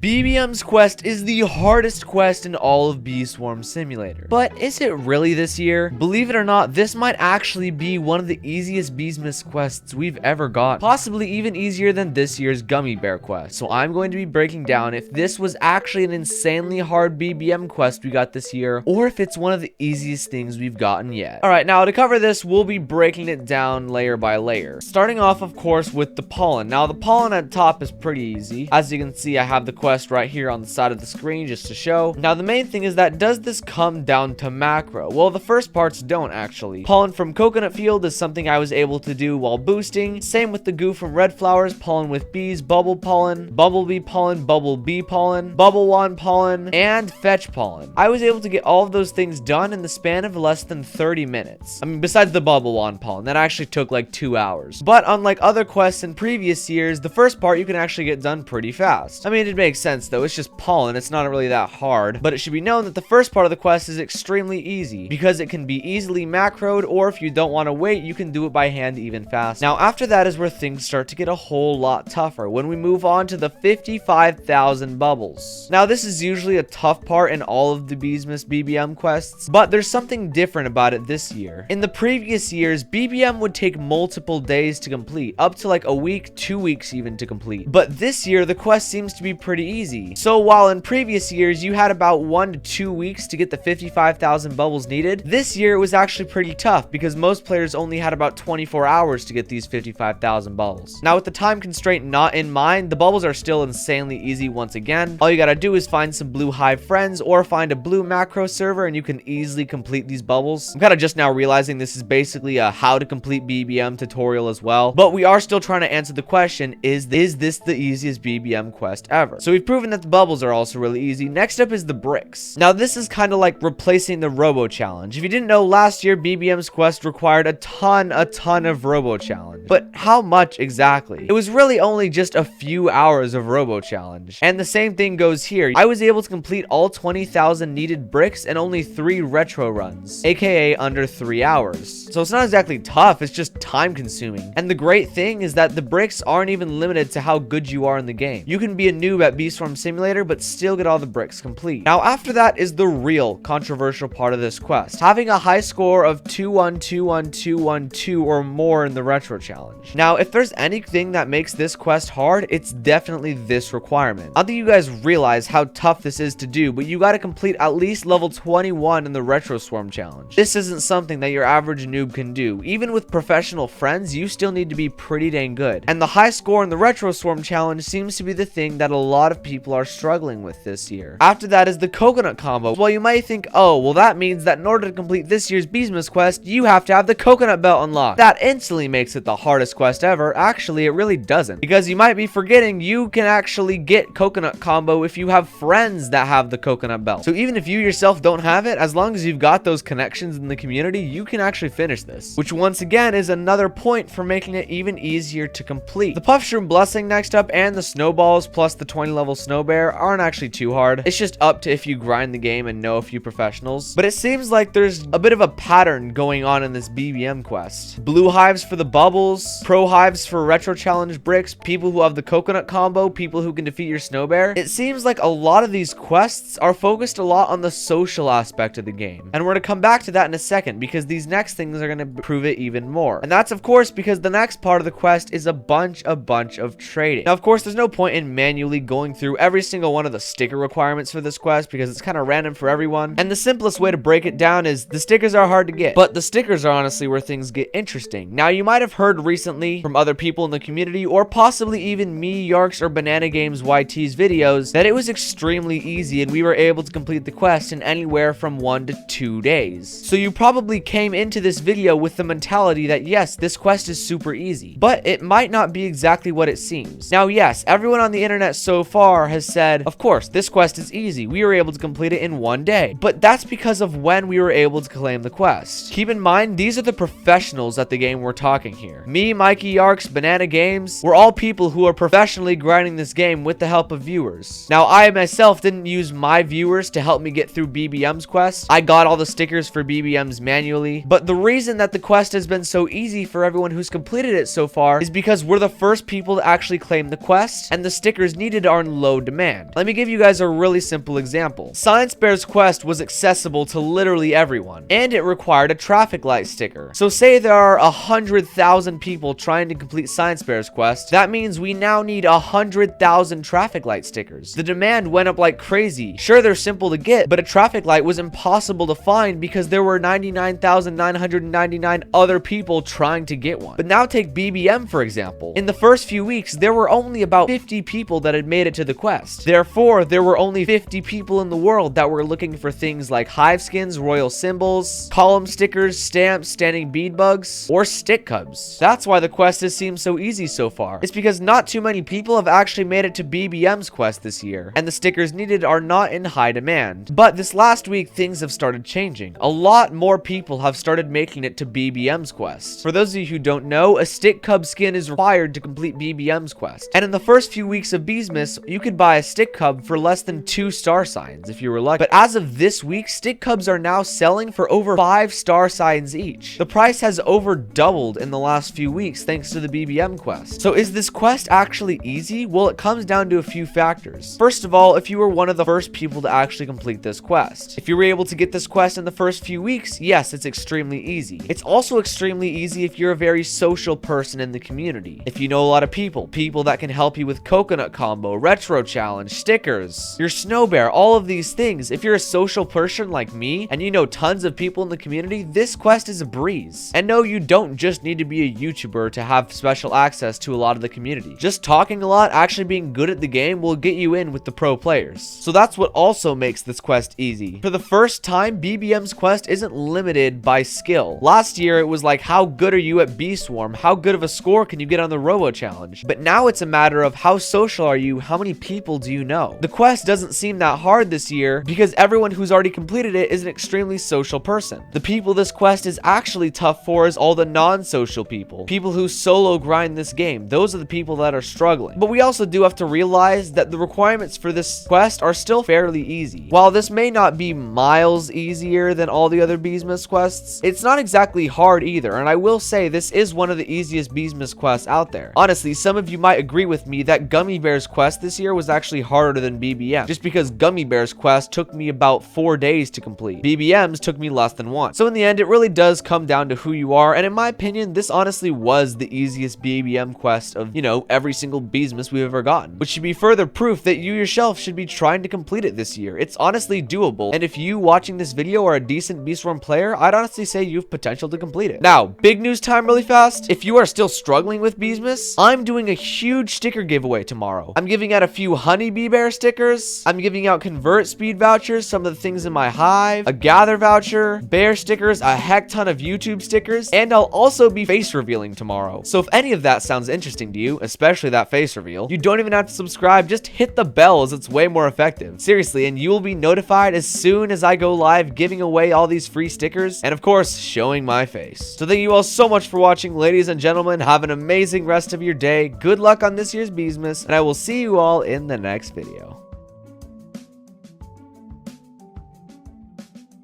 BBM's quest is the hardest quest in all of Bee Swarm Simulator. But is it really this year? Believe it or not, this might actually be one of the easiest Beesmas quests we've ever got. Possibly even easier than this year's Gummy Bear quest. So I'm going to be breaking down if this was actually an insanely hard BBM quest we got this year, or if it's one of the easiest things we've gotten yet. Alright, now to cover this, we'll be breaking it down layer by layer. Starting off, of course, with the pollen. Now, the pollen at top is pretty easy. As you can see, I have the quest right here on the side of the screen just to show. Now, the main thing is that does this come down to macro? Well, the first parts don't actually. Pollen from Coconut Field is something I was able to do while boosting. Same with the goo from Red Flowers, pollen with bees, bubble pollen, bumblebee pollen, bubble bee pollen, bubble wand pollen, and fetch pollen. I was able to get all of those things done in the span of less than 30 minutes. I mean, besides the bubble wand pollen, that actually took like 2 hours. But unlike other quests in previous years, the first part you can actually get done pretty fast. I mean, it makes sense though, it's just pollen, it's not really that hard, but it should be known that the first part of the quest is extremely easy because it can be easily macroed, or if you don't want to wait, you can do it by hand even fast. Now, after that is where things start to get a whole lot tougher when we move on to the 55,000 bubbles. Now, this is usually a tough part in all of the Beesmas BBM quests, but there's something different about it this year. In the previous years, BBM would take multiple days to complete, up to like a week, 2 weeks even to complete. But this year, the quest seems to be pretty easy. So while in previous years, you had about 1 to 2 weeks to get the 55,000 bubbles needed, this year it was actually pretty tough because most players only had about 24 hours to get these 55,000 bubbles. Now, with the time constraint not in mind, the bubbles are still insanely easy once again. All you gotta do is find some blue hive friends or find a blue macro server and you can easily complete these bubbles. I'm kind of just now realizing this is basically a how to complete BBM tutorial as well, but we are still trying to answer the question, is this the easiest BBM quest ever? So we've proven that the bubbles are also really easy. Next up is the bricks. Now, this is kind of like replacing the robo challenge. If you didn't know, last year BBM's quest required a ton of robo challenge. But how much exactly? It was really only just a few hours of robo challenge. And the same thing goes here. I was able to complete all 20,000 needed bricks in only 3 retro runs, aka under 3 hours. So it's not exactly tough, it's just time consuming. And the great thing is that the bricks aren't even limited to how good you are in the game. You can be a noob at Bee Swarm Simulator but still get all the bricks complete. Now, after that is the real controversial part of this quest, having a high score of 2121212 or more in the retro challenge. Now, if there's anything that makes this quest hard, it's definitely this requirement. I think you guys realize how tough this is to do, but you got to complete at least level 21 in the retro swarm challenge. This isn't something that your average noob can do. Even with professional friends, you still need to be pretty dang good. And the high score in the retro swarm challenge seems to be the thing that a lot of people are struggling with this year. After that is the coconut combo. Well, you might think, oh, well, that means that in order to complete this year's Beesmas quest, you have to have the coconut belt unlocked. That instantly makes it the hardest quest ever. Actually, it really doesn't, because you might be forgetting you can actually get coconut combo if you have friends that have the coconut belt. So even if you yourself don't have it, as long as you've got those connections in the community, you can actually finish this, which once again is another point for making it even easier to complete. The Puffshroom Blessing next up and the snowballs plus the 20 level snow bear aren't actually too hard. It's just up to if you grind the game and know a few professionals. But it seems like there's a bit of a pattern going on in this BBM quest. Blue hives for the bubbles, pro hives for retro challenge bricks, people who have the coconut combo, people who can defeat your snow bear. It seems like a lot of these quests are focused a lot on the social aspect of the game. And we're going to come back to that in a second because these next things are going to prove it even more. And that's of course because the next part of the quest is a bunch of trading. Now, of course, there's no point in manually going through every single one of the sticker requirements for this quest because it's kind of random for everyone. And the simplest way to break it down is the stickers are hard to get, but the stickers are honestly where things get interesting. Now, you might have heard recently from other people in the community, or possibly even me, Yarks, or Banana Games YT's videos, that it was extremely easy and we were able to complete the quest in anywhere from 1 to 2 days. So you probably came into this video with the mentality that yes, this quest is super easy, but it might not be exactly what it seems. Now, yes, everyone on the internet so far has said, of course, this quest is easy. We were able to complete it in 1 day, but that's because of when we were able to claim the quest. Keep in mind, these are the professionals at the game we're talking here. Me, Mikey, Yarks, Banana Games, we're all people who are professionally grinding this game with the help of viewers. Now, I myself didn't use my viewers to help me get through BBM's quest. I got all the stickers for BBM's manually, but the reason that the quest has been so easy for everyone who's completed it so far is because we're the first people to actually claim the quest, and the stickers needed are in having low demand. Let me give you guys a really simple example. Science Bear's quest was accessible to literally everyone, and it required a traffic light sticker. So say there are 100,000 people trying to complete Science Bear's quest, that means we now need 100,000 traffic light stickers. The demand went up like crazy. Sure, they're simple to get, but a traffic light was impossible to find because there were 99,999 other people trying to get one. But now take BBM for example. In the first few weeks, there were only about 50 people that had made it to the quest. Therefore, there were only 50 people in the world that were looking for things like hive skins, royal symbols, column stickers, stamps, standing bead bugs, or stick cubs. That's why the quest has seemed so easy so far. It's because not too many people have actually made it to BBM's quest this year, and the stickers needed are not in high demand. But this last week, things have started changing. A lot more people have started making it to BBM's quest. For those of you who don't know, a stick cub skin is required to complete BBM's quest. And in the first few weeks of Beesmas, you could buy a stick cub for less than 2 star signs if you were lucky. But as of this week, stick cubs are now selling for over 5 star signs each. The price has over doubled in the last few weeks thanks to the BBM quest. So is this quest actually easy? Well, it comes down to a few factors. First of all, if you were one of the first people to actually complete this quest. If you were able to get this quest in the first few weeks, yes, it's extremely easy. It's also extremely easy if you're a very social person in the community. If you know a lot of people that can help you with coconut combo, retro challenge, stickers, your snow bear, all of these things. If you're a social person like me and you know tons of people in the community, this quest is a breeze. And no, you don't just need to be a YouTuber to have special access to a lot of the community. Just talking a lot, actually being good at the game will get you in with the pro players. So that's what also makes this quest easy. For the first time, BBM's quest isn't limited by skill. Last year, it was like, how good are you at Bee Swarm? How good of a score can you get on the Robo Challenge? But now it's a matter of how social are you? How many people do you know? The quest doesn't seem that hard this year because everyone who's already completed it is an extremely social person. The people this quest is actually tough for is all the non-social people. People who solo grind this game. Those are the people that are struggling. But we also do have to realize that the requirements for this quest are still fairly easy. While this may not be miles easier than all the other Beesmas quests, it's not exactly hard either, and I will say this is one of the easiest Beesmas quests out there. Honestly, some of you might agree with me that Gummy Bear's quest this year was actually harder than BBM, just because Gummy Bear's quest took me about 4 days to complete. BBM's took me less than 1. So in the end, it really does come down to who you are, and in my opinion, this honestly was the easiest BBM quest of, every single Beesmas we've ever gotten, which should be further proof that you yourself should be trying to complete it this year. It's honestly doable, and if you watching this video are a decent Bee Swarm player, I'd honestly say you have potential to complete it. Now, big news time really fast. If you are still struggling with Beesmas, I'm doing a huge sticker giveaway tomorrow. I'm giving out a few Honey Bee Bear stickers. I'm giving out convert speed vouchers, some of the things in my hive, a gather voucher, bear stickers, a heck ton of YouTube stickers, and I'll also be face revealing tomorrow. So if any of that sounds interesting to you, especially that face reveal, you don't even have to subscribe, just hit the bell as it's way more effective. Seriously, and you will be notified as soon as I go live giving away all these free stickers and of course showing my face. So thank you all so much for watching, ladies and gentlemen. Have an amazing rest of your day. Good luck on this year's Beesmas, and I will see you all in the next video.